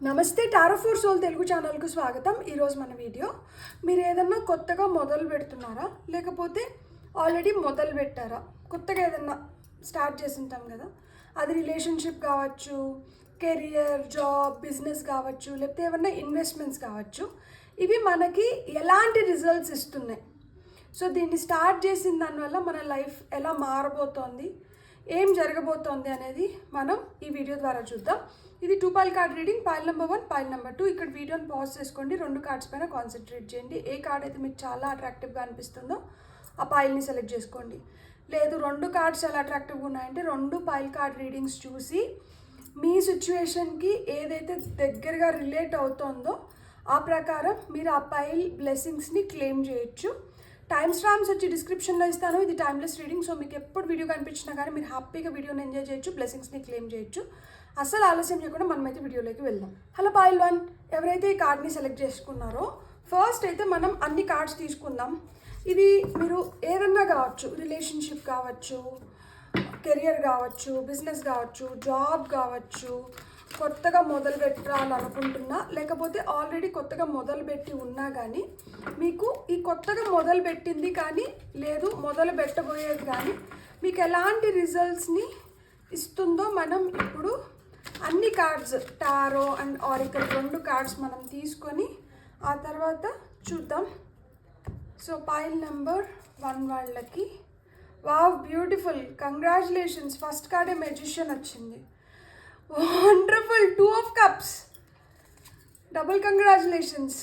నమస్తే tarot four soul Telugu ఛానల్కు స్వాగతం. ఈరోజు మన వీడియో, మీరు ఏదన్నా కొత్తగా మొదలు పెడుతున్నారా, లేకపోతే ఆల్రెడీ మొదలు పెట్టారా? కొత్తగా ఏదన్నా స్టార్ట్ చేసి ఉంటాం కదా, అది రిలేషన్షిప్ కావచ్చు, కెరియర్, జాబ్, బిజినెస్ కావచ్చు, లేకపోతే ఏమన్నా ఇన్వెస్ట్మెంట్స్ కావచ్చు. ఇవి మనకి ఎలాంటి రిజల్ట్స్ ఇస్తున్నాయి, సో దీన్ని స్టార్ట్ చేసిన దానివల్ల మన లైఫ్ ఎలా మారబోతోంది, ఏం జరగబోతోంది అనేది మనం ఈ వీడియో ద్వారా చూద్దాం. ఇది 2 pile card reading. Pile number 1, pile number 2. ఇక్కడ వీడియోని పాజ్ చేసుకోండి, 2 కార్డ్స్ పైన కాన్సన్ట్రేట్ చేయండి. ఏ కార్డ్ అయితే మీకు చాలా అట్రాక్టివ్గా అనిపిస్తుందో ఆ పైల్ని సెలెక్ట్ చేసుకోండి. లేదు 2 కార్డ్స్ చాలా అట్రాక్టివ్గా ఉన్నాయంటే 2 పైల్ కార్డ్ రీడింగ్స్ చూసి మీ సిచ్యువేషన్కి ఏదైతే దగ్గరగా రిలేట్ అవుతుందో ఆ ప్రకారం మీరు ఆ పైల్ బ్లెస్సింగ్స్ని క్లెయిమ్ చేయొచ్చు. టైమ్ స్టాంప్స్ వచ్చి డిస్క్రిప్షన్లో ఇస్తాను. ఇది టైమ్లెస్ రీడింగ్, సో మీకు ఎప్పుడు వీడియో కనిపించినా కానీ మీరు హ్యాపీగా వీడియోని ఎంజాయ్ చేయొచ్చు, బ్లెస్సింగ్స్ని క్లెయిమ్ చేయొచ్చు. అసలు ఆలస్యం చేయకుండా మనమైతే వీడియోలోకి వెళ్దాం. హలో పైల్ 1, ఎవరైతే ఈ కార్డ్ని సెలెక్ట్ చేసుకున్నారో ఫస్ట్ అయితే మనం అన్ని కార్డ్స్ తీసుకుందాం. ఇది మీరు ఏదన్నా కావచ్చు, రిలేషన్షిప్ కావచ్చు, కెరియర్ కావచ్చు, బిజినెస్ కావచ్చు, జాబ్ కావచ్చు, కొత్తగా మొదలు పెట్టాలనుకుంటున్నా, లేకపోతే ఆల్రెడీ కొత్తగా మొదలుపెట్టి ఉన్నా కానీ మీకు ఈ కొత్తగా మొదలు పెట్టింది కానీ లేదు మొదలు పెట్టబోయేది కానీ మీకు ఎలాంటి రిజల్ట్స్ని ఇస్తుందో మనం ఇప్పుడు అన్ని కార్డ్స్, టారో అండ్ ఆరికల్ 2 కార్డ్స్ మనం తీసుకొని ఆ తర్వాత చూద్దాం. సో పైల్ నెంబర్ 1 వాళ్ళకి వావ్, బ్యూటిఫుల్, కంగ్రాచులేషన్స్. ఫస్ట్ కార్డే మెజిషియన్ వచ్చింది. Wonderful, 2 of cups, double congratulations.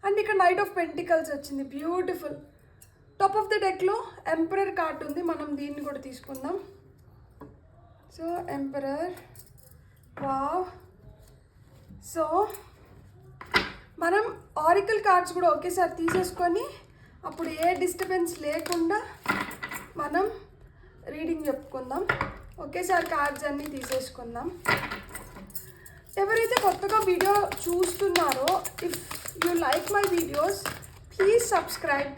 And ఇక్కడ నైట్ ఆఫ్ పెంటికల్స్ వచ్చింది, బ్యూటిఫుల్. టాప్ ఆఫ్ ద డెక్లో ఎంపరర్ కార్డ్ ఉంది, మనం దీన్ని కూడా తీసుకుందాం. So emperor, wow. సో మనం ఆరికల్ కార్డ్స్ కూడా ఒకేసారి తీసేసుకొని అప్పుడు ఏ డిస్టర్బెన్స్ లేకుండా మనం రీడింగ్ చెప్పుకుందాం. ఒకేసారి కార్డ్స్ అన్నీ తీసేసుకుందాం. ఎవరైతే కొత్తగా వీడియో చూస్తున్నారో, if you like my videos please subscribe.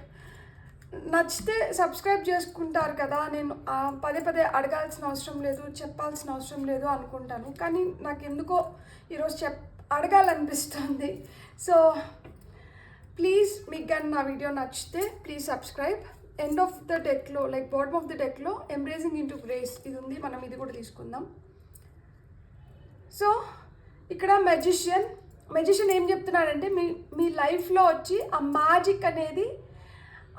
నచ్చితే సబ్స్క్రైబ్ చేసుకుంటారు కదా, నేను పదే పదే అడగాల్సిన అవసరం లేదు, చెప్పాల్సిన అవసరం లేదు అనుకుంటాను, కానీ నాకు ఎందుకో ఈరోజు అడగాలనిపిస్తుంది. సో ప్లీజ్, మీకు కానీ నా వీడియో నచ్చితే please subscribe. End of the డెక్లో, లైక్ బాటమ్ ఆఫ్ ద డెక్లో ఎంబ్రేసింగ్ ఇంటూ గ్రేస్ ఇది ఉంది, మనం ఇది కూడా తీసుకుందాం. సో ఇక్కడ మెజిషియన్ ఏం చెప్తున్నాడంటే మీ లైఫ్లో వచ్చి ఆ మ్యాజిక్ అనేది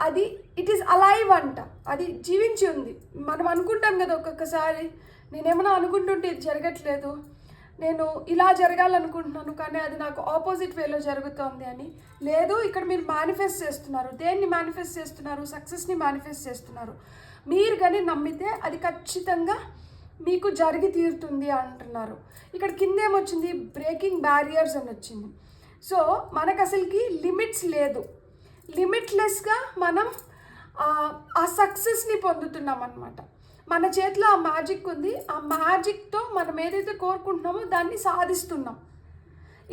అది ఇట్ ఈస్ అలైవ్ అంట, అది జీవించి ఉంది. మనం అనుకుంటాం కదా ఒక్కొక్కసారి, నేనేమన్నా అనుకుంటుంటే ఇది జరగట్లేదు, నేను ఇలా జరగాలనుకుంటున్నాను కానీ అది నాకు ఆపోజిట్ వేలో జరుగుతోంది అని. లేదు, ఇక్కడ మీరు మేనిఫెస్ట్ చేస్తున్నారు. దేన్ని మేనిఫెస్ట్ చేస్తున్నారు? సక్సెస్ని మేనిఫెస్ట్ చేస్తున్నారు. మీరు కానీ నమ్మితే అది ఖచ్చితంగా మీకు జరిగి తీరుతుంది అంటున్నారు. ఇక్కడ కింద ఏమొచ్చింది? బ్రేకింగ్ బ్యారియర్స్ అని వచ్చింది. సో మనకు అసలుకి లిమిట్స్ లేదు, లిమిట్లెస్గా మనం ఆ సక్సెస్ని పొందుతున్నాం అన్నమాట. మన చేతిలో ఆ మ్యాజిక్ ఉంది, ఆ మ్యాజిక్తో మనం ఏదైతే కోరుకుంటున్నామో దాన్ని సాధిస్తున్నాం.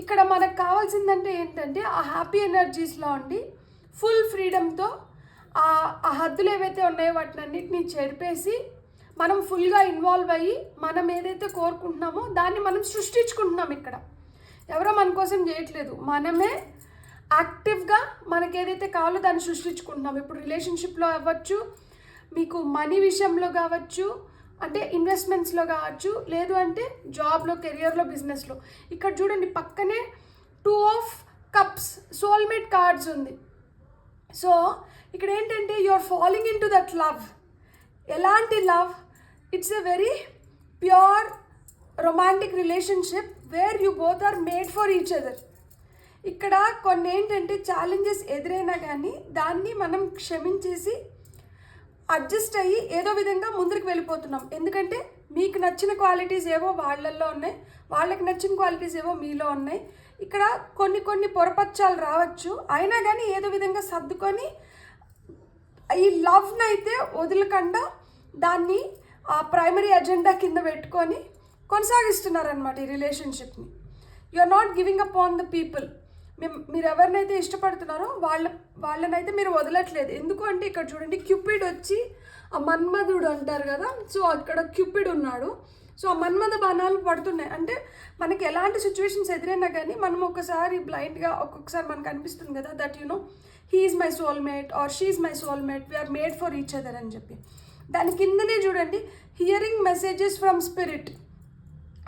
ఇక్కడ మనకు కావాల్సిందంటే ఏంటంటే ఆ హ్యాపీ ఎనర్జీస్లో ఉండి ఫుల్ ఫ్రీడమ్తో ఆ హద్దులు ఏవైతే ఉన్నాయో వాటిని అన్నిటినీ చెరిపేసి మనం ఫుల్గా ఇన్వాల్వ్ అయ్యి మనం ఏదైతే కోరుకుంటున్నామో దాన్ని మనం సృష్టించుకుంటున్నాం. ఇక్కడ ఎవరో మన కోసం చేయట్లేదు, మనమే యాక్టివ్గా మనకి ఏదైతే కావాలో దాన్ని సృష్టించుకుంటున్నాం. ఇప్పుడు రిలేషన్షిప్లో అవ్వచ్చు, మీకు మనీ విషయంలో కావచ్చు, అంటే ఇన్వెస్ట్మెంట్స్లో కావచ్చు, లేదు అంటే జాబ్లో, కెరియర్లో, బిజినెస్లో. ఇక్కడ చూడండి పక్కనే 2 ఆఫ్ కప్స్, సోల్మేట్ కార్డ్స్ ఉంది. సో ఇక్కడ ఏంటంటే you are following in to that love. ఎలాంటి love? It's a very pure romantic relationship where you both are made for each other. ఇక్కడ కొన్ని ఏంటంటే ఛాలెంజెస్ ఎదురైనా కానీ దాన్ని మనం క్షమించేసి అడ్జస్ట్ అయ్యి ఏదో విధంగా ముందుకు వెళ్ళిపోతున్నాం. ఎందుకంటే మీకు నచ్చిన క్వాలిటీస్ ఏవో వాళ్ళల్లో ఉన్నాయి, వాళ్ళకి నచ్చిన క్వాలిటీస్ ఏవో మీలో ఉన్నాయి. ఇక్కడ కొన్ని పొరపచ్చాలు రావచ్చు, అయినా కానీ ఏదో విధంగా సర్దుకొని ఈ లవ్ని అయితే వదలకుండా దాన్ని ఆ ప్రైమరీ అజెండా కింద పెట్టుకొని కొనసాగిస్తున్నారనమాట ఈ రిలేషన్షిప్ని. You are not giving up on the people. మీరు ఎవరినైతే ఇష్టపడుతున్నారో వాళ్ళనైతే మీరు వదలట్లేదు. ఎందుకు అంటే ఇక్కడ చూడండి క్యూపిడ్ వచ్చి ఆ మన్మధుడు అంటారు కదా, సో అక్కడ క్యూపిడ్ ఉన్నాడు. సో ఆ మన్మథ బాణాలు పడుతున్నాయి. అంటే మనకి ఎలాంటి సిచ్యువేషన్స్ ఎదురైనా కానీ మనం ఒకసారి బ్లైండ్గా ఒక్కొక్కసారి మనకు అనిపిస్తుంది కదా that he is my soulmate or she is my soulmate, we are made for each other అని చెప్పి. దాని కిందనే చూడండి, hearing messages from spirit,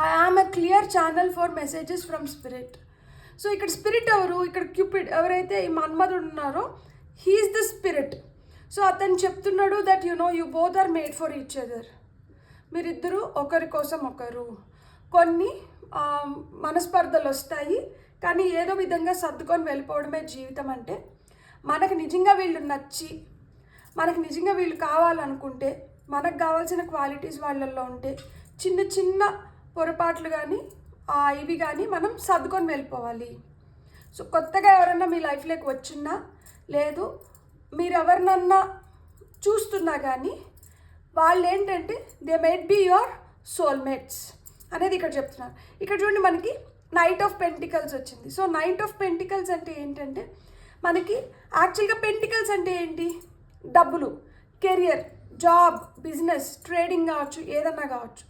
I am a clear channel for messages from spirit. So ఇక్కడ స్పిరిట్ ఎవరు, ఇక్కడ క్యూపిడ్ ఎవరైతే ఈ మన్మధుడు ఉన్నారో హీఈస్ ద స్పిరిట్. సో అతను చెప్తున్నాడు that you both are made for each other. మీరిద్దరూ ఒకరి కోసం ఒకరు. కొన్ని మనస్పర్ధలు వస్తాయి, కానీ ఏదో విధంగా సర్దుకొని వెళ్ళిపోవడమే జీవితం. అంటే మనకు నిజంగా వీళ్ళు నచ్చి, మనకు నిజంగా వీళ్ళు కావాలనుకుంటే, మనకు కావాల్సిన క్వాలిటీస్ వాళ్ళల్లో ఉంటే, చిన్న చిన్న పొరపాట్లు కానీ ఇవి కానీ మనం సర్దుకొని వెళ్ళిపోవాలి. సో కొత్తగా ఎవరన్నా మీ లైఫ్లోకి వచ్చినా లేదు మీరు ఎవరినన్నా చూస్తున్నా కానీ వాళ్ళు ఏంటంటే they might be your soulmates అనేది ఇక్కడ చెప్తున్నారు. ఇక్కడ చూడండి మనకి నైట్ ఆఫ్ పెంటికల్స్ వచ్చింది. సో నైట్ ఆఫ్ పెంటికల్స్ అంటే ఏంటంటే మనకి యాక్చువల్గా పెంటికల్స్ అంటే ఏంటి, డబ్బులు, కెరియర్, జాబ్, బిజినెస్, ట్రేడింగ్ కావచ్చు, ఏదన్నా కావచ్చు.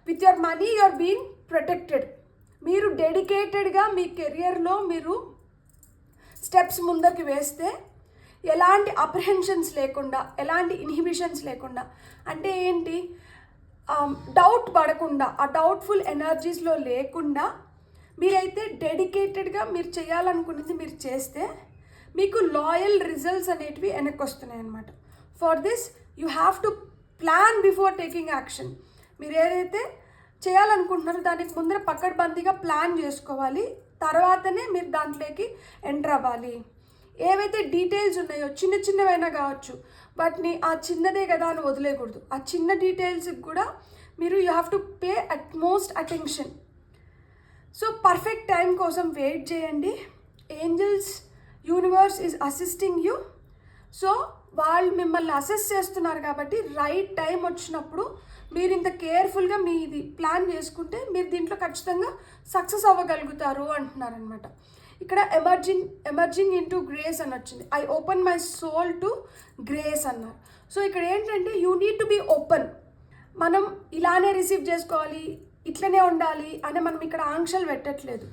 With your money you are being protected. మీరు డెడికేటెడ్గా మీ కెరియర్లో మీరు స్టెప్స్ ముందరికి వేస్తే ఎలాంటి అప్రిహెన్షన్స్ లేకుండా, ఎలాంటి ఇన్హిబిషన్స్ లేకుండా, అంటే ఏంటి డౌట్ పడకుండా, ఆ డౌట్ఫుల్ ఎనర్జీస్లో లేకుండా మీరైతే డెడికేటెడ్గా మీరు చేయాలనుకున్నది మీరు చేస్తే మీకు లాయల్ రిజల్ట్స్ అనేటివి వెనక్కి వస్తున్నాయి అన్నమాట. For this you have to plan before taking action. మీరు ఏదైతే చేయాలనుకుంటున్నారో దానికి ముందర పకడ్బందీగా ప్లాన్ చేసుకోవాలి, తర్వాతనే మీరు దాంట్లోకి ఎంటర్ అవ్వాలి. ఏవైతే డీటెయిల్స్ ఉన్నాయో చిన్న చిన్నవైనా కావచ్చు, వాటిని ఆ చిన్నదే కదా అని వదిలేయకూడదు. ఆ చిన్న డీటెయిల్స్కి కూడా మీరు you have to pay utmost attention. So perfect time కోసం వెయిట్ చేయండి. Angels, universe is assisting you. So వాళ్ళు మిమ్మల్ని అసెస్ చేస్తున్నారు కాబట్టి రైట్ టైం వచ్చినప్పుడు మీరు ఇంత కేర్ఫుల్గా మీది ప్లాన్ చేసుకుంటే మీరు దీంట్లో ఖచ్చితంగా సక్సెస్ అవ్వగలుగుతారు అంటున్నారు అనమాట. ఇక్కడ ఎమర్జింగ్ ఇన్ టు గ్రేస్ అని వచ్చింది. I open my soul to grace అన్నారు. సో ఇక్కడ ఏంటంటే you need to be open. మనం ఇలానే రిసీవ్ చేసుకోవాలి, ఇట్లనే ఉండాలి అని మనం ఇక్కడ ఆంక్షలు పెట్టట్లేదు.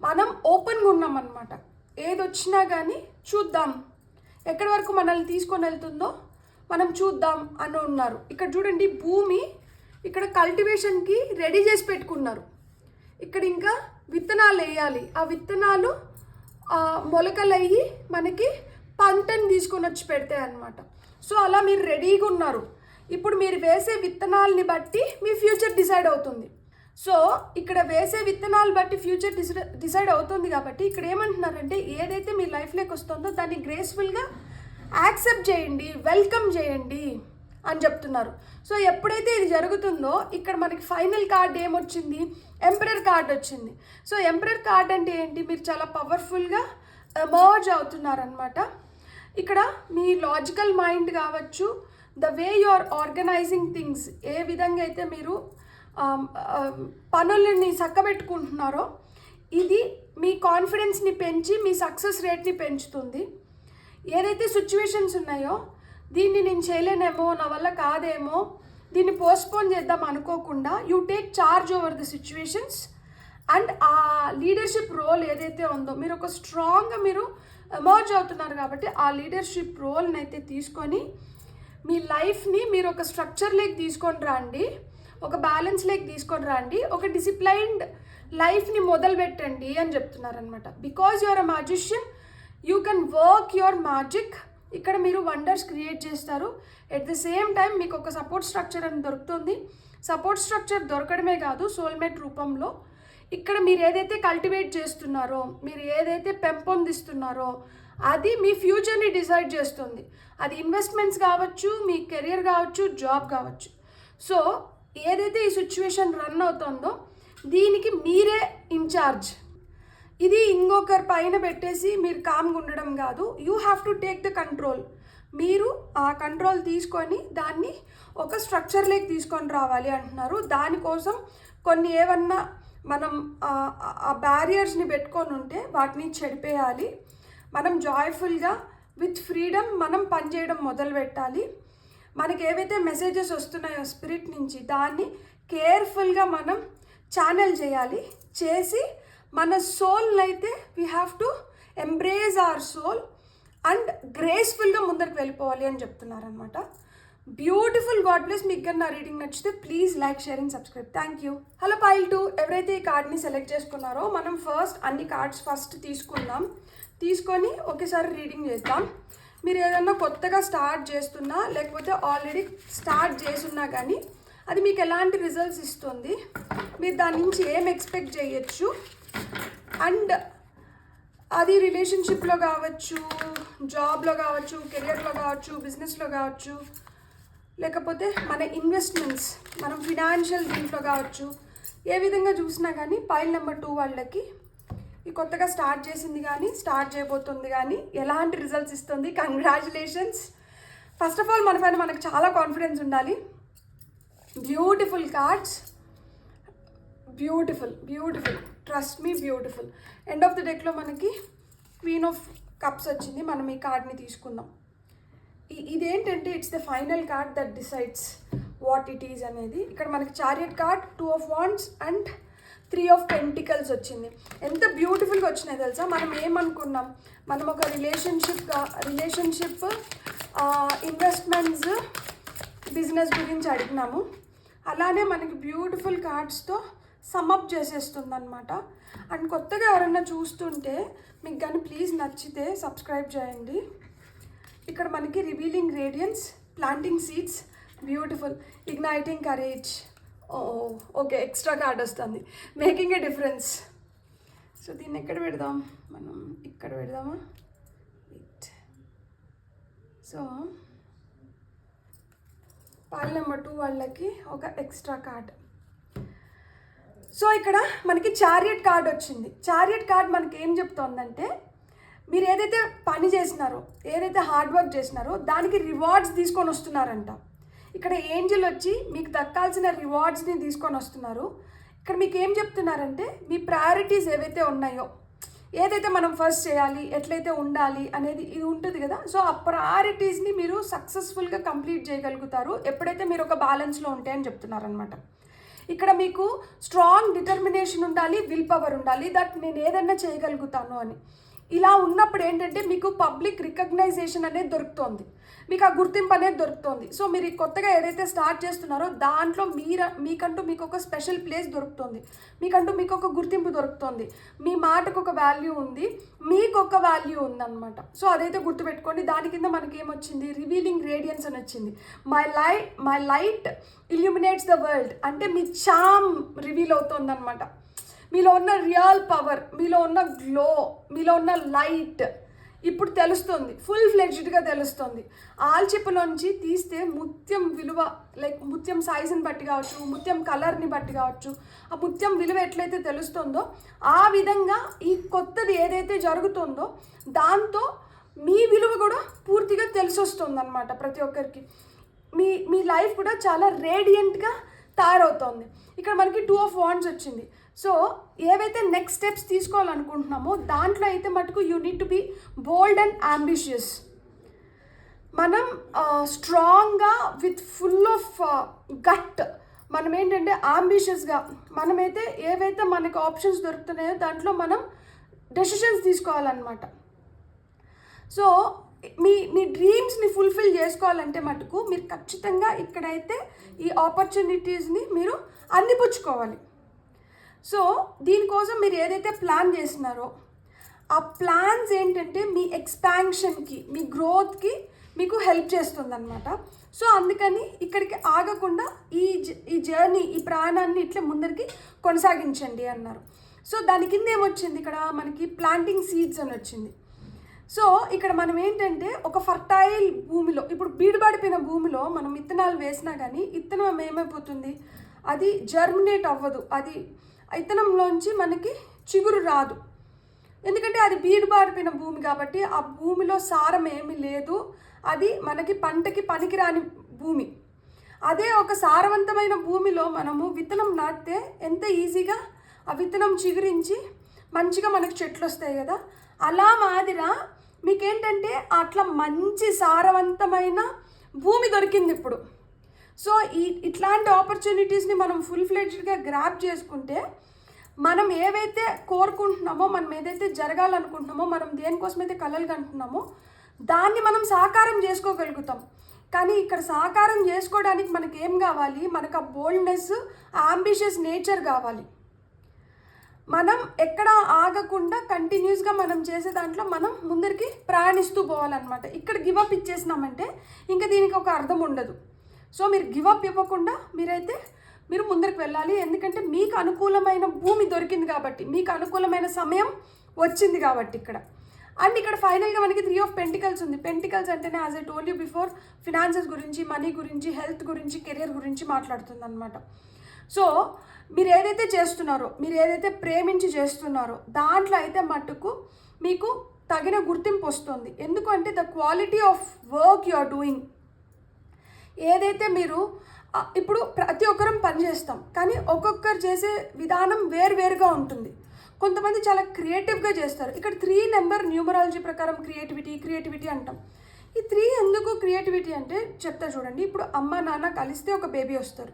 మనం ఓపెన్గా ఉన్నామన్నమాట. ఏది వచ్చినా కానీ చూద్దాం, ఎక్కడి వరకు మనల్ని తీసుకొని వెళ్తుందో మనం చూద్దాం అని ఉన్నారు. ఇక్కడ చూడండి భూమి ఇక్కడ కల్టివేషన్కి రెడీ చేసి పెట్టుకున్నారు. ఇక్కడ ఇంకా విత్తనాలు వేయాలి. ఆ విత్తనాలు మొలకలయ్యి మనకి పంటని తీసుకొని వచ్చి పెడతాయి అన్నమాట. సో అలా మీరు రెడీగా ఉన్నారు. ఇప్పుడు మీరు వేసే విత్తనాలని బట్టి మీ ఫ్యూచర్ డిసైడ్ అవుతుంది. సో ఇక్కడ వేసే విత్తనాలు బట్టి ఫ్యూచర్ డిసైడ్ అవుతుంది కాబట్టి ఇక్కడ ఏమంటున్నారంటే ఏదైతే మీ లైఫ్లోకి వస్తుందో దాన్ని గ్రేస్ఫుల్గా యాక్సెప్ట్ చేయండి, వెల్కమ్ చేయండి అని చెప్తున్నారు. సో ఎప్పుడైతే ఇది జరుగుతుందో ఇక్కడ మనకి ఫైనల్ కార్డ్ ఏమొచ్చింది, ఎంపరర్ కార్డ్ వచ్చింది. సో ఎంపరర్ కార్డ్ అంటే ఏంటి, మీరు చాలా పవర్ఫుల్గా ఎమర్జ్ అవుతున్నారనమాట. ఇక్కడ మీ లాజికల్ మైండ్ కావచ్చు, the way you are organising things, ఏ విధంగా అయితే మీరు పనులని చక్కబెట్టుకుంటున్నారో ఇది మీ కాన్ఫిడెన్స్ని పెంచి మీ సక్సెస్ రేట్ని పెంచుతుంది. ఏదైతే సిచ్యువేషన్స్ ఉన్నాయో దీన్ని నేను చేయలేనేమో, నా వల్ల కాదేమో, దీన్ని పోస్ట్పోన్ చేద్దాం అనుకోకుండా you take charge over the situations and ఆ లీడర్షిప్ రోల్ ఏదైతే ఉందో మీరు ఒక స్ట్రాంగ్గా మీరు ఎమర్జ్ అవుతున్నారు కాబట్టి ఆ లీడర్షిప్ రోల్ని అయితే తీసుకొని మీ లైఫ్ని మీరు ఒక స్ట్రక్చర్లోకి తీసుకొని రండి, ఒక బ్యాలెన్స్లోకి తీసుకొని రండి, ఒక డిసిప్లైన్డ్ లైఫ్ని మొదలు పెట్టండి అని చెప్తున్నారనమాట. Because your a magician, you can work your magic. ఇక్కడ మీరు వండర్స్ క్రియేట్ చేస్తారు. ఎట్ ద సేమ్ టైం మీకు ఒక సపోర్ట్ స్ట్రక్చర్ అని దొరుకుతుంది. సపోర్ట్ స్ట్రక్చర్ దొరకడమే కాదు, సోల్మేట్ రూపంలో ఇక్కడ మీరు ఏదైతే కల్టివేట్ చేస్తున్నారో, మీరు ఏదైతే పెంపొందిస్తున్నారో అది మీ ఫ్యూచర్ని డిసైడ్ చేస్తుంది. అది ఇన్వెస్ట్మెంట్స్ కావచ్చు, మీ కెరియర్ కావచ్చు, జాబ్ కావచ్చు. సో ఏదైతే ఈ సిచ్యువేషన్ రన్ అవుతుందో దీనికి మీరే ఇన్ఛార్జ్. ఇది ఇంకొకరి పైన పెట్టేసి మీరు కామ్గా ఉండడం కాదు. You have to take the control. మీరు ఆ కంట్రోల్ తీసుకొని దాన్ని ఒక స్ట్రక్చర్లోకి తీసుకొని రావాలి అంటున్నారు. దానికోసం కొన్ని ఏమన్నా మనం ఆ బ్యారియర్స్ని పెట్టుకొని ఉంటే వాటిని చెడిపేయాలి. మనం జాయ్ఫుల్గా విత్ ఫ్రీడమ్ మనం పనిచేయడం మొదలు పెట్టాలి. మనకి ఏవైతే మెసేజెస్ వస్తున్నాయో స్పిరిట్ నుంచి దాన్ని కేర్ఫుల్గా మనం ఛానల్ చేయాలి. చేసి మన సోల్ని అయితే we have to embrace our soul and గ్రేస్ఫుల్గా ముందరికి వెళ్ళిపోవాలి అని చెప్తున్నారనమాట. బ్యూటిఫుల్. God bless. మీకు కానీ నా రీడింగ్ నచ్చితే please like, share and subscribe. Thank you. Hello pile 2, ఎవరైతే ఈ కార్డ్ని సెలెక్ట్ చేసుకున్నారో మనం అన్ని కార్డ్స్ ఫస్ట్ తీసుకొని ఒకేసారి రీడింగ్ చేద్దాం. మీరు ఏదన్నా కొత్తగా స్టార్ట్ చేస్తున్నా లేకపోతే ఆల్రెడీ స్టార్ట్ చేసున్నా కానీ అది మీకు ఎలాంటి రిజల్ట్స్ ఇస్తుంది, మీరు దాని నుంచి ఏం ఎక్స్పెక్ట్ చేయొచ్చు, అండ్ అది రిలేషన్షిప్లో కావచ్చు, జాబ్లో కావచ్చు, కెరియర్లో కావచ్చు, బిజినెస్లో కావచ్చు, లేకపోతే మన ఇన్వెస్ట్మెంట్స్, మనం ఫినాన్షియల్ దీంట్లో కావచ్చు, ఏ విధంగా చూసినా కానీ పైల్ నెంబర్ 2 వాళ్ళకి ఈ కొత్తగా స్టార్ట్ చేసింది కానీ స్టార్ట్ చేయబోతుంది కానీ ఎలాంటి రిజల్ట్స్ ఇస్తుంది. కంగ్రాచులేషన్స్. ఫస్ట్ ఆఫ్ ఆల్ మన పైన మనకు చాలా కాన్ఫిడెన్స్ ఉండాలి. Beautiful cards, beautiful. Trust me, beautiful. End of the డెక్లో మనకి క్వీన్ ఆఫ్ కప్స్ వచ్చింది. మనం ఈ కార్డ్ని తీసుకుందాం. ఇదేంటంటే it's the final card that decides what it is అనేది. ఇక్కడ మనకి chariot card, 2 of Wands and 3 of Pentacles వచ్చింది. ఎంత బ్యూటిఫుల్గా వచ్చినాయి తెలుసా. మనం ఏమనుకున్నాం, మనం ఒక రిలేషన్షిప్ ఇన్వెస్ట్మెంట్స్, బిజినెస్ గురించి అడిగినాము. అలానే మనకి బ్యూటిఫుల్ కార్డ్స్తో సమ్అప్ చేసేస్తుంది అనమాట. అండ్ కొత్తగా ఎవరైనా చూస్తుంటే మీకు కానీ ప్లీజ్ నచ్చితే సబ్స్క్రైబ్ చేయండి. ఇక్కడ మనకి revealing radiance, planting seeds, beautiful, igniting courage. Okay, extra card వస్తుంది, మేకింగ్ ఏ డిఫరెన్స్. సో దీన్ని ఎక్కడ పెడదాం, మనం ఇక్కడ పెడదామా. సో పాల్ నెంబర్ 2 వాళ్ళకి ఒక ఎక్స్ట్రా కార్డ్. సో ఇక్కడ మనకి చారియట్ కార్డ్ వచ్చింది. చారియట్ కార్డ్ మనకి ఏం చెప్తోందంటే, మీరు ఏదైతే పని చేసినారో, ఏదైతే హార్డ్ వర్క్ చేసినారో దానికి రివార్డ్స్ తీసుకొని వస్తున్నారంట. ఇక్కడ ఏంజల్ వచ్చి మీకు దక్కాల్సిన రివార్డ్స్ని తీసుకొని వస్తున్నారు. ఇక్కడ మీకు ఏం చెప్తున్నారంటే, మీ ప్రయారిటీస్ ఏవైతే ఉన్నాయో, ఏదైతే మనం ఫస్ట్ చేయాలి, ఎట్లయితే ఉండాలి అనేది ఇది ఉంటుంది కదా. సో ఆ ప్రయారిటీస్ని మీరు సక్సెస్ఫుల్గా కంప్లీట్ చేయగలుగుతారు ఎప్పుడైతే మీరు ఒక బ్యాలెన్స్లో ఉంటే అని చెప్తున్నారనమాట. ఇక్కడ మీకు స్ట్రాంగ్ డిటర్మినేషన్ ఉండాలి, విల్ పవర్ ఉండాలి, దట్ నేను ఏదన్నా చేయగలుగుతాను అని. ఇలా ఉన్నప్పుడు ఏంటంటే మీకు పబ్లిక్ రికగ్నైజేషన్ అనేది దొరుకుతుంది, మీకు ఆ గుర్తింపు అనేది దొరుకుతుంది. సో మీరు కొత్తగా ఏదైతే స్టార్ట్ చేస్తున్నారో దాంట్లో మీకంటూ మీకు ఒక స్పెషల్ ప్లేస్ దొరుకుతుంది, మీకంటూ మీకు ఒక గుర్తింపు దొరుకుతుంది, మీ మాటకు ఒక వాల్యూ ఉంది, మీకు ఒక వాల్యూ ఉందన్నమాట. సో అదైతే గుర్తుపెట్టుకోండి. దాని కింద మనకి ఏమొచ్చింది, రివీలింగ్ రేడియన్స్ అని వచ్చింది. My light illuminates the world అంటే మీ చామ్ రివీల్ అవుతుంది అనమాట. మీలో ఉన్న రియల్ పవర్, మీలో ఉన్న గ్లో, మీలో ఉన్న లైట్ ఇప్పుడు తెలుస్తుంది, ఫుల్ ఫ్లెడ్జ్డ్గా తెలుస్తుంది. ఆల్చిప్పలోంచి తీస్తే ముత్యం విలువ, లైక్ ముత్యం సైజుని బట్టి కావచ్చు, ముత్యం కలర్ని బట్టి కావచ్చు, ఆ ముత్యం విలువ ఎట్లయితే తెలుస్తుందో ఆ విధంగా ఈ కొత్తది ఏదైతే జరుగుతుందో దాంతో మీ విలువ కూడా పూర్తిగా తెలిసొస్తుంది అనమాట. ప్రతి ఒక్కరికి మీ లైఫ్ కూడా చాలా రేడియంట్గా తయారవుతుంది. ఇక్కడ మనకి 2 of Wands వచ్చింది. సో ఏవైతే నెక్స్ట్ స్టెప్స్ తీసుకోవాలనుకుంటున్నామో దాంట్లో అయితే మటుకు you need to be bold and ambitious. మనం స్ట్రాంగ్గా విత్ ఫుల్ ఆఫ్ గట్ మనం ఏంటంటే అంబిషియస్గా మనమైతే ఏవైతే మనకు ఆప్షన్స్ దొరుకుతున్నాయో దాంట్లో మనం డెసిషన్స్ తీసుకోవాలన్నమాట. సో మీ డ్రీమ్స్ని ఫుల్ఫిల్ చేసుకోవాలంటే మటుకు మీరు ఖచ్చితంగా ఇక్కడైతే ఈ ఆపర్చునిటీస్ని మీరు అందిపుచ్చుకోవాలి. సో దీనికోసం మీరు ఏదైతే ప్లాన్ చేస్తున్నారో ఆ ప్లాన్స్ ఏంటంటే మీ ఎక్స్పాన్షన్కి, మీ గ్రోత్కి మీకు హెల్ప్ చేస్తుందన్నమాట. సో అందుకని ఇక్కడికి ఆగకుండా ఈ జర్నీ, ఈ ప్రయాణాన్ని ఇట్లా ముందరికి కొనసాగించండి అన్నారు. సో దాని కింద ఏమొచ్చింది, ఇక్కడ మనకి ప్లాంటింగ్ సీడ్స్ అని వచ్చింది. సో ఇక్కడ మనం ఏంటంటే ఒక ఫర్టైల్ భూమిలో, ఇప్పుడు బీడుబాడిపోయిన భూమిలో మనం విత్తనాలు వేసినా కానీ విత్తనం ఏమైపోతుంది, అది జర్మినేట్ అవ్వదు, అది విత్తనంలోంచి మనకి చిగురు రాదు. ఎందుకంటే అది బీడుబాడిపోయిన భూమి కాబట్టి ఆ భూమిలో సారం ఏమీ లేదు, అది మనకి పంటకి పనికిరాని భూమి. అదే ఒక సారవంతమైన భూమిలో మనము విత్తనం నాటితే ఎంత ఈజీగా ఆ విత్తనం చిగురించి మంచిగా మనకు చెట్లు వస్తాయి కదా. అలా మాదిరా మీకేంటంటే అట్లా మంచి సారవంతమైన భూమి దొరికింది ఇప్పుడు. సో ఇట్లాంటి ఆపర్చునిటీస్ని మనం ఫుల్ ఫ్లెడ్జ్డ్గా గ్రాప్ చేసుకుంటే మనం ఏవైతే కోరుకుంటున్నామో, మనం ఏదైతే జరగాలనుకుంటున్నామో, మనం దేనికోసమైతే కలలు కంటున్నామో దాన్ని మనం సాకారం చేసుకోగలుగుతాం. కానీ ఇక్కడ సాకారం చేసుకోవడానికి మనకి ఏం కావాలి? మనకు ఆ బోల్డ్నెస్, ఆ అంబిషియస్ నేచర్ కావాలి. మనం ఎక్కడ ఆగకుండా కంటిన్యూస్గా మనం చేసే దాంట్లో మనం ముందరికి ప్రయాణిస్తూ పోవాలన్నమాట. ఇక్కడ గివప్ ఇచ్చేసినామంటే ఇంకా దీనికి ఒక అర్థం ఉండదు. సో మీరు గివప్ ఇవ్వకుండా మీరు ముందరికి వెళ్ళాలి. ఎందుకంటే మీకు అనుకూలమైన భూమి దొరికింది కాబట్టి, మీకు అనుకూలమైన సమయం వచ్చింది కాబట్టి ఇక్కడ. అండ్ ఇక్కడ ఫైనల్గా మనకి 3 ఆఫ్ పెంటికల్స్ ఉంది. పెంటికల్స్ అంటేనే as I told you before finances గురించి, మనీ గురించి, హెల్త్ గురించి, కెరియర్ గురించి మాట్లాడుతుంది అనమాట. సో మీరు ఏదైతే చేస్తున్నారో, మీరు ఏదైతే ప్రేమించి చేస్తున్నారో దాంట్లో అయితే మట్టుకు మీకు తగిన గుర్తింపు వస్తుంది. ఎందుకంటే the quality of work you are doing, ఏదైతే మీరు ఇప్పుడు ప్రతి ఒక్కరం పని చేస్తాం, కానీ ఒక్కొక్కరు చేసే విధానం వేరువేరుగా ఉంటుంది. కొంతమంది చాలా క్రియేటివ్గా చేస్తారు. ఇక్కడ 3 నెంబర్ న్యూమరాలజీ ప్రకారం క్రియేటివిటీ అంటాం. ఈ 3 ఎందుకు క్రియేటివిటీ అంటే చెప్తా చూడండి. ఇప్పుడు అమ్మ నాన్న కలిస్తే ఒక బేబీ వస్తారు.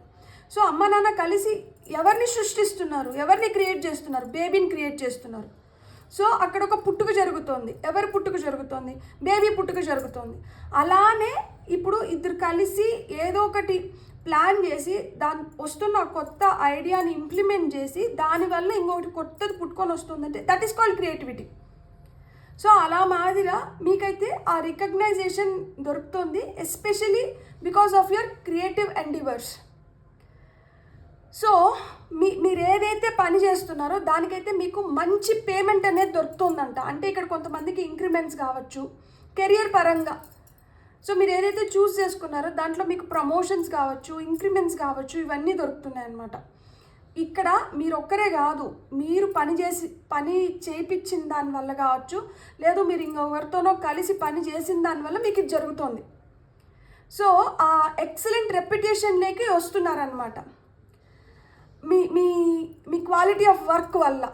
సో అమ్మ నాన్న కలిసి ఎవరిని సృష్టిస్తున్నారు? ఎవరిని క్రియేట్ చేస్తున్నారు? బేబీని క్రియేట్ చేస్తున్నారు. సో అక్కడ ఒక పుట్టుక జరుగుతోంది. ఎవరి పుట్టుక జరుగుతోంది? బేబీ పుట్టుక జరుగుతోంది. అలానే ఇప్పుడు ఇద్దరు కలిసి ఏదో ఒకటి ప్లాన్ చేసి దాని వస్తున్న కొత్త ఐడియాని ఇంప్లిమెంట్ చేసి దానివల్ల ఇంకొకటి కొత్తది పుట్టుకొని వస్తుందంటే that is called creativity. So అలా మాదిరిగా మీకైతే ఆ రికగ్నైజేషన్ దొరుకుతుంది, especially because of your creative endeavours. So మీరు ఏదైతే పని చేస్తున్నారో దానికైతే మీకు మంచి పేమెంట్ అనేది దొరుకుతుందంట. అంటే ఇక్కడ కొంతమందికి ఇంక్రిమెంట్స్ కావచ్చు, కెరియర్ పరంగా. సో మీరు ఏదైతే చూస్ చేసుకున్నారో దాంట్లో మీకు ప్రమోషన్స్ కావచ్చు, ఇంక్రిమెంట్స్ కావచ్చు, ఇవన్నీ దొరుకుతున్నాయి అన్నమాట. ఇక్కడ మీరు ఒక్కరే కాదు, మీరు పని చేయించిన దానివల్ల కావచ్చు, లేదు మీరు ఇంకొకరితోనో కలిసి పని చేసిన దానివల్ల మీకు ఇది జరుగుతుంది. సో ఆ ఎక్సలెంట్ రెప్యుటేషన్లోకి వస్తున్నారనమాట మీ మీ మీ క్వాలిటీ ఆఫ్ వర్క్ వల్ల.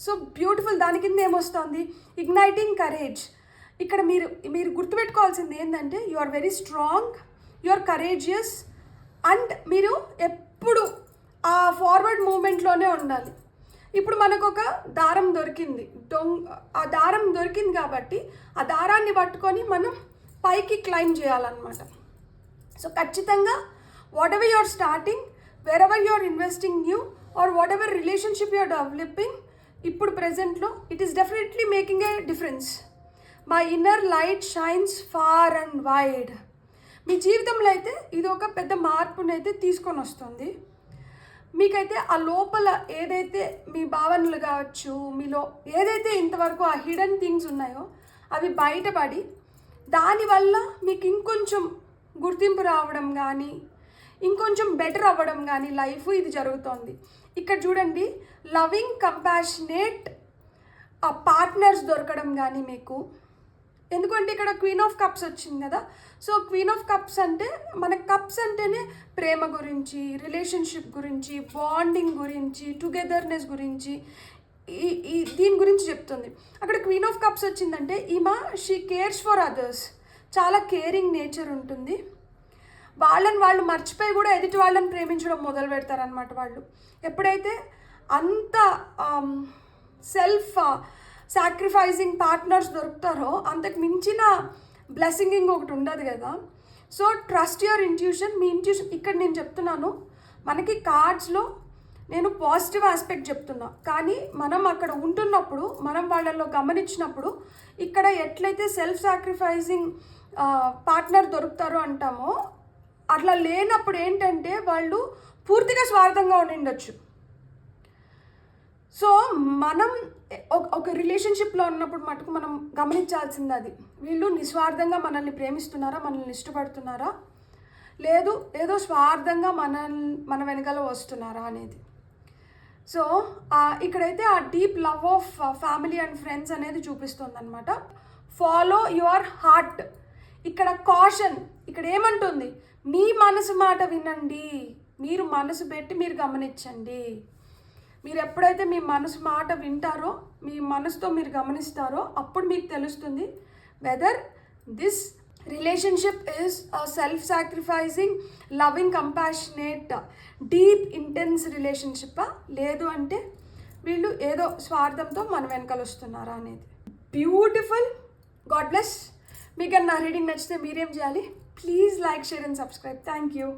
So beautiful. దాని కింద ఏమొస్తుంది? Igniting courage. ఇక్కడ మీరు గుర్తుపెట్టుకోవాల్సింది ఏంటంటే you are very strong, you are courageous, and మీరు ఎప్పుడు ఆ ఫార్వర్డ్ మూమెంట్లోనే ఉండాలి. ఇప్పుడు మనకు ఒక దారం దొరికింది, ఆ దారం దొరికింది కాబట్టి ఆ దారాన్ని పట్టుకొని మనం పైకి క్లైంబ్ చేయాలన్నమాట. సో ఖచ్చితంగా whatever you are starting, wherever you are investing new or whatever relationship you are developing, ఇప్పుడు ప్రెజెంట్లో it is definitely making a difference. My inner light shines far and wide. మీ జీవితంలో అయితే ఇది ఒక పెద్ద మార్పునైతే తీసుకొని వస్తుంది. మీకైతే ఆ లోపల ఏదైతే మీ భావనలు కావచ్చు, మీలో ఏదైతే ఇంతవరకు ఆ హిడెన్ థింగ్స్ ఉన్నాయో అవి బయటపడి దానివల్ల మీకు ఇంకొంచెం గుర్తింపు రావడం కానీ, ఇంకొంచెం బెటర్ అవ్వడం కానీ లైఫ్ ఇది జరుగుతోంది. ఇక్కడ చూడండి, లవింగ్, కంపాషనేట్ పార్ట్నర్స్ దొరకడం కానీ మీకు. ఎందుకంటే ఇక్కడ క్వీన్ ఆఫ్ కప్స్ వచ్చింది కదా. సో క్వీన్ ఆఫ్ కప్స్ అంటే మన కప్స్ అంటేనే ప్రేమ గురించి, రిలేషన్షిప్ గురించి, బాండింగ్ గురించి, టుగెదర్నెస్ గురించి, దీని గురించి చెప్తుంది. అక్కడ క్వీన్ ఆఫ్ కప్స్ వచ్చిందంటే ఈమె షీ కేర్స్ ఫర్ అదర్స్, చాలా కేరింగ్ నేచర్ ఉంటుంది. వాళ్ళు మర్చిపోయి కూడా ఎదుటి వాళ్ళని ప్రేమించడం మొదలు పెడతారనమాట. వాళ్ళు ఎప్పుడైతే అంత సెల్ఫ్ సాక్రిఫైసింగ్ పార్ట్నర్స్ దొరుకుతారో అంతకు మించిన బ్లెస్సింగ్ ఇంకొకటి ఉండదు కదా. So trust your intuition. Me intuition ఇక్కడ నేను చెప్తున్నాను, మనకి కార్డ్స్లో నేను పాజిటివ్ ఆస్పెక్ట్ చెప్తున్నా, కానీ మనం అక్కడ ఉంటున్నప్పుడు, మనం వాళ్ళల్లో గమనించినప్పుడు ఇక్కడ ఎట్లయితే సెల్ఫ్ సాక్రిఫైసింగ్ పార్ట్నర్ దొరుకుతారో అంటామో, అట్లా లేనప్పుడు ఏంటంటే వాళ్ళు పూర్తిగా స్వార్థంగా ఉండిండొచ్చు. సో మనం ఒక రిలేషన్షిప్లో ఉన్నప్పుడు మటుకు మనం గమనించాల్సింది అది, వీళ్ళు నిస్వార్థంగా మనల్ని ప్రేమిస్తున్నారా, మనల్ని ఇష్టపడుతున్నారా, లేదు ఏదో స్వార్థంగా మన వెనకాల వస్తున్నారా అనేది. సో ఇక్కడైతే ఆ deep love of family and friends అనేది చూపిస్తుంది అనమాట. Follow your heart. ఇక్కడ కాషన్, ఇక్కడ ఏమంటుంది? మీ మనసు మాట వినండి, మీరు మనసు పెట్టి మీరు గమనించండి. మీరు ఎప్పుడైతే మీ మనసు మాట వింటారో, మీ మనసుతో మీరు గమనిస్తారో అప్పుడు మీకు తెలుస్తుంది whether this relationship is self sacrificing, loving, compassionate, deep intense రిలేషన్షిప్పా, లేదు అంటే వీళ్ళు ఏదో స్వార్థంతో మన వెనకాల వస్తున్నారా అనేది. బ్యూటిఫుల్. God bless. మీకు నా రీడింగ్ నచ్చితే మీరేం చేయాలి? Please like, share and subscribe. Thank you.